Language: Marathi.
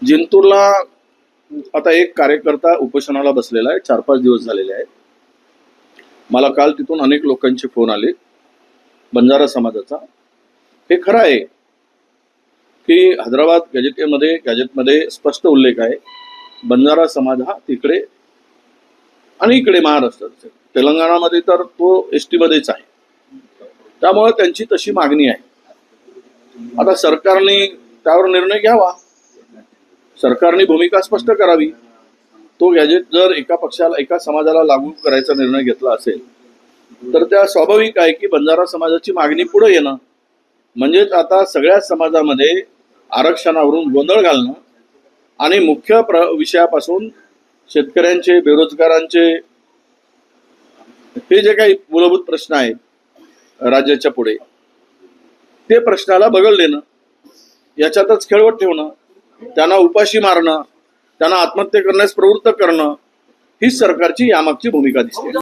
जिंतूरला आता एक कार्यकर्ता उपोषणाला बसलेला आहे, 4-5 दिवस झालेले आहेत. मला काल तिथून अनेक लोकांचे फोन आले बंजारा समाजाचा. हे खरं आहे की हैदराबाद गॅजेटमध्ये स्पष्ट उल्लेख आहे, बंजारा समाज हा तिकडे आणि इकडे महाराष्ट्रात, तेलंगणामध्ये तर तो एसटी मध्येच आहे. त्यामुळे त्यांची तशी मागणी आहे. आता सरकारने त्यावर निर्णय घ्यावा, सरकारने भूमिका स्पष्ट करावी. तो गॅजेट जर एका समाजाला लागू करायचा निर्णय घेतला असेल तर त्या स्वाभाविक आहे की बंजारा समाजाची मागणी पुढे येणं. म्हणजेच आता सगळ्या समाजामध्ये आरक्षणावरून गोंधळ घालणं आणि मुख्य विषयापासून शेतकऱ्यांचे, बेरोजगारांचे हे जे काही मूलभूत प्रश्न आहेत राज्याच्या पुढे, ते प्रश्नाला बगल देणं, याच्यातच खेळवत ठेवणं, त्यांना उपाशी मारणं, त्यांना आत्महत्या करण्यास प्रवृत्त करणं, ही सरकारची यामागची भूमिका दिसते.